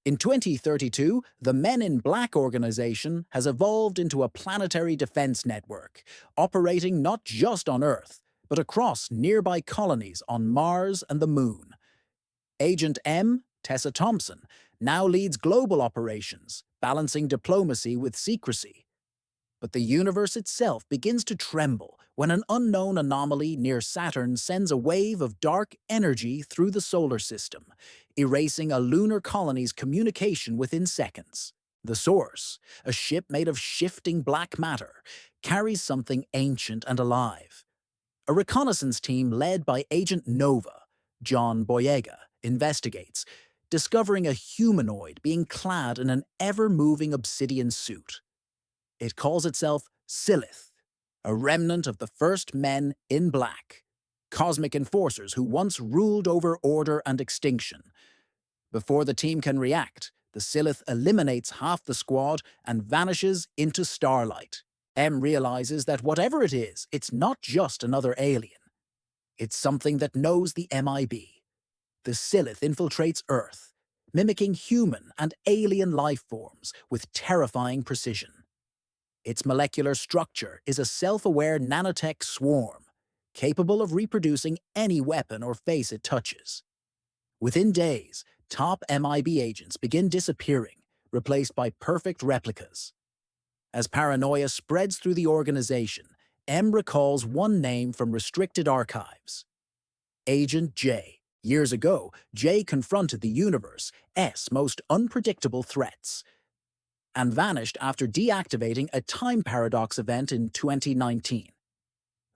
In 2032, the Men in Black organization has evolved into a planetary defense network, operating not just on Earth, but across nearby colonies on Mars and the Moon. Agent M, Tessa Thompson, now leads global operations, balancing diplomacy with secrecy. But the universe itself begins to tremble when an unknown anomaly near Saturn sends a wave of dark energy through the solar system, erasing a lunar colony's communication within seconds. The source, a ship made of shifting black matter, carries something ancient and alive. A reconnaissance team led by Agent Nova, John Boyega, investigates, discovering a humanoid being clad in an ever-moving obsidian suit. It calls itself Silith, a remnant of the first Men in Black, cosmic enforcers who once ruled over order and extinction. Before the team can react, the Silith eliminates half the squad and vanishes into starlight. M realizes that whatever it is, it's not just another alien. It's something that knows the MIB. The Silith infiltrates Earth, mimicking human and alien life forms with terrifying precision. Its molecular structure is a self-aware nanotech swarm, capable of reproducing any weapon or face it touches. Within days, top MIB agents begin disappearing, replaced by perfect replicas. As paranoia spreads through the organization, M recalls one name from restricted archives: Agent J. Years ago, J confronted the universe's most unpredictable threats, and vanished after deactivating a time paradox event in 2019.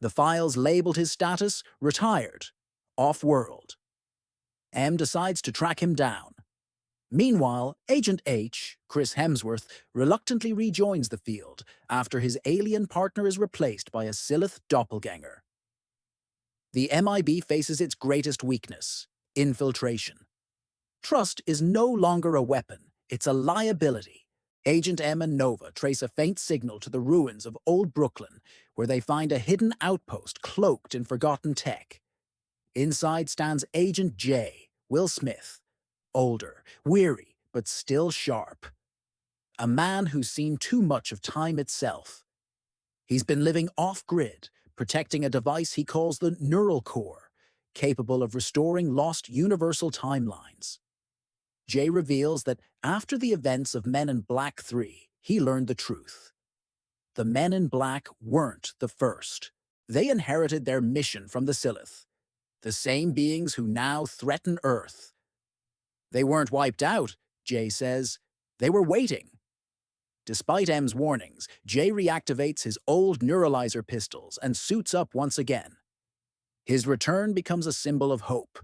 The files labeled his status retired, off-world. M decides to track him down. Meanwhile, Agent H, Chris Hemsworth, reluctantly rejoins the field after his alien partner is replaced by a Silith doppelganger. The MIB faces its greatest weakness: infiltration. Trust is no longer a weapon, it's a liability. Agent M and Nova trace a faint signal to the ruins of Old Brooklyn, where they find a hidden outpost cloaked in forgotten tech. Inside stands Agent J, Will Smith, older, weary, but still sharp. A man who's seen too much of time itself. He's been living off-grid, protecting a device he calls the neural core, capable of restoring lost universal timelines. Jay reveals that after the events of Men in Black 3, he learned the truth. The Men in Black weren't the first. They inherited their mission from the Silith, the same beings who now threaten Earth. They weren't wiped out, Jay says. They were waiting. Despite M's warnings, Jay reactivates his old neuralizer pistols and suits up once again. His return becomes a symbol of hope,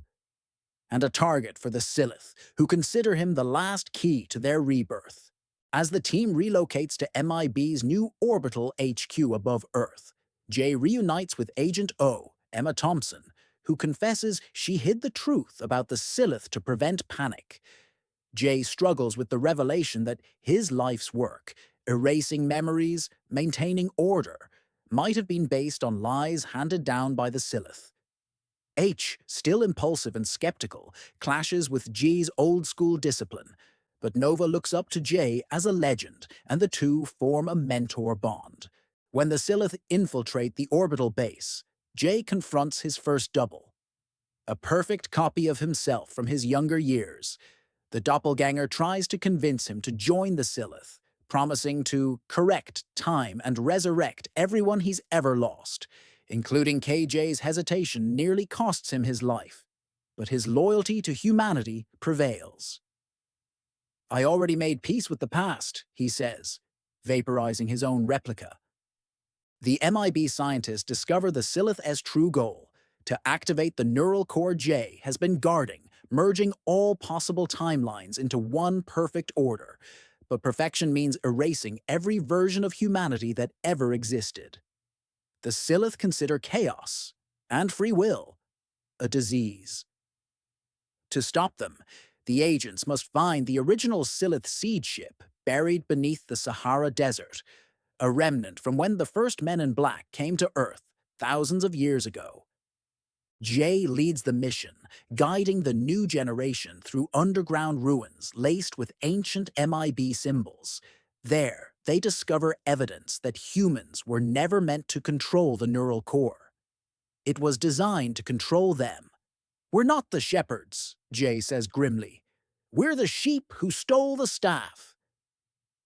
and a target for the Silith, who consider him the last key to their rebirth. As the team relocates to MIB's new orbital HQ above Earth, Jay reunites with Agent O, Emma Thompson, who confesses she hid the truth about the Silith to prevent panic. Jay struggles with the revelation that his life's work, erasing memories, maintaining order, might have been based on lies handed down by the Silith. H, still impulsive and skeptical, clashes with G's old-school discipline, but Nova looks up to J as a legend, and the two form a mentor bond. When the Silith infiltrate the orbital base, J confronts his first double, a perfect copy of himself from his younger years. The doppelganger tries to convince him to join the Silith, promising to correct time and resurrect everyone he's ever lost. Including KJ's hesitation nearly costs him his life, but his loyalty to humanity prevails. "I already made peace with the past," he says, vaporizing his own replica. The MIB scientists discover the Silith's true goal: to activate the neural core J has been guarding, merging all possible timelines into one perfect order. But perfection means erasing every version of humanity that ever existed. The Silith consider chaos and free will a disease. To stop them, the agents must find the original Silith seed ship buried beneath the Sahara Desert, a remnant from when the first Men in Black came to Earth thousands of years ago. Jay leads the mission, guiding the new generation through underground ruins laced with ancient MIB symbols. There, they discover evidence that humans were never meant to control the neural core. It was designed to control them. "We're not the shepherds," Jay says grimly. "We're the sheep who stole the staff."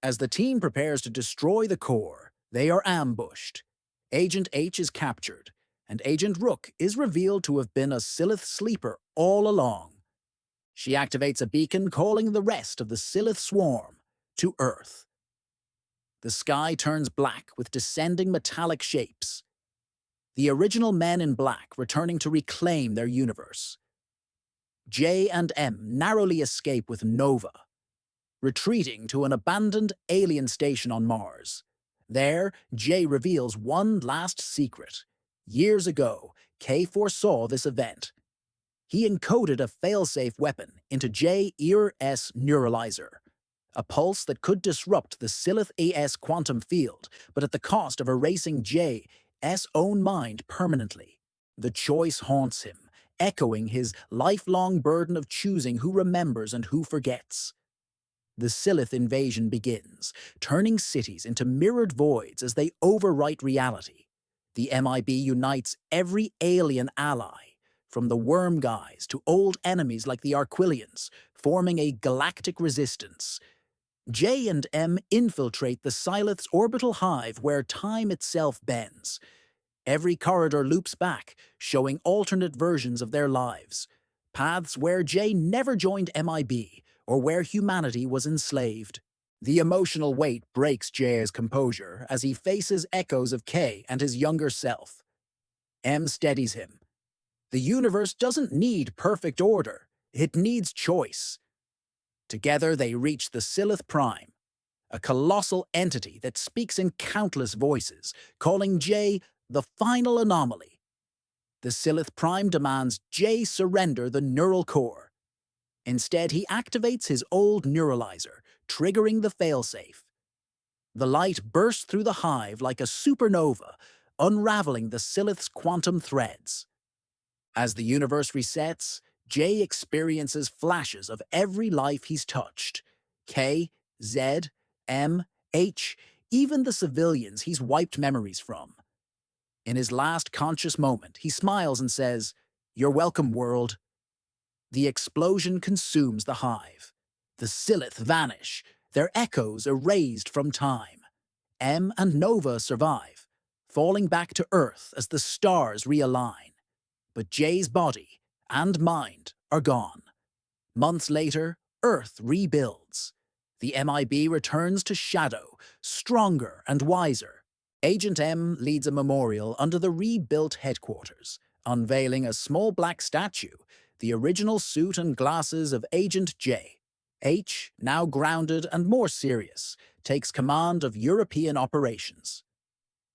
As the team prepares to destroy the core, they are ambushed. Agent H is captured, and Agent Rook is revealed to have been a Silith sleeper all along. She activates a beacon calling the rest of the Silith swarm to Earth. The sky turns black with descending metallic shapes. The original Men in Black returning to reclaim their universe. J and M narrowly escape with Nova, retreating to an abandoned alien station on Mars. There, J reveals one last secret. Years ago, K foresaw this event. He encoded a failsafe weapon into J-ER-S neuralizer, a pulse that could disrupt the Silith AS quantum field, but at the cost of erasing J's own mind permanently. The choice haunts him, echoing his lifelong burden of choosing who remembers and who forgets. The Silith invasion begins, turning cities into mirrored voids as they overwrite reality. The MIB unites every alien ally, from the Worm Guys to old enemies like the Arquillians, forming a galactic resistance. J and M infiltrate the Silith's orbital hive where time itself bends. Every corridor loops back, showing alternate versions of their lives. Paths where J never joined MIB, or where humanity was enslaved. The emotional weight breaks J's composure as he faces echoes of K and his younger self. M steadies him. The universe doesn't need perfect order, it needs choice. Together they reach the Silith Prime, a colossal entity that speaks in countless voices, calling J the final anomaly. The Silith Prime demands J surrender the neural core. Instead, he activates his old neuralizer, triggering the failsafe. The light bursts through the hive like a supernova, unraveling the Silith's quantum threads. As the universe resets, J experiences flashes of every life he's touched. K, Z, M, H, even the civilians he's wiped memories from. In his last conscious moment, he smiles and says, "You're welcome, world." The explosion consumes the hive. The Silith vanish, their echoes erased from time. M and Nova survive, falling back to Earth as the stars realign. But J's body and mind are gone. Months later, Earth rebuilds. The MIB returns to Shadow, stronger and wiser. Agent M leads a memorial under the rebuilt headquarters, unveiling a small black statue, the original suit and glasses of Agent J. H, now grounded and more serious, takes command of European operations.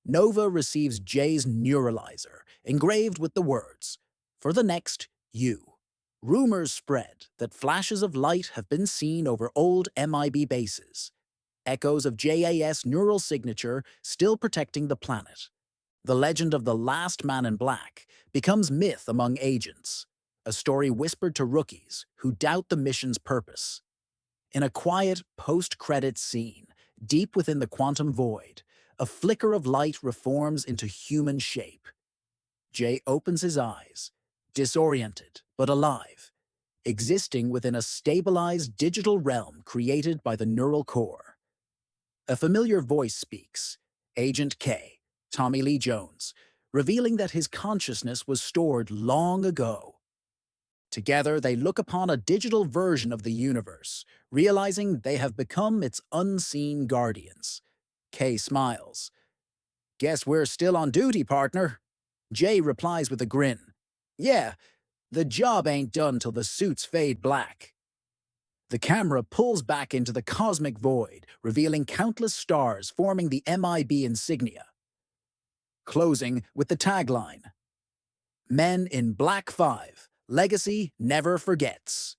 Nova receives J's neuralizer, engraved with the words, "For the next, you." Rumors spread that flashes of light have been seen over old MIB bases, echoes of JAS neural signature still protecting the planet. The legend of the last man in black becomes myth among agents, a story whispered to rookies who doubt the mission's purpose. In a quiet post-credits scene, deep within the quantum void, a flicker of light reforms into human shape. Jay opens his eyes, disoriented but alive, existing within a stabilized digital realm created by the neural core. A familiar voice speaks, Agent K, Tommy Lee Jones, revealing that his consciousness was stored long ago. Together, they look upon a digital version of the universe, realizing they have become its unseen guardians. K smiles. "Guess we're still on duty, partner." Jay replies with a grin. "Yeah, the job ain't done till the suits fade black." The camera pulls back into the cosmic void, revealing countless stars forming the MIB insignia. Closing with the tagline, "Men in Black 5, Legacy Never Forgets."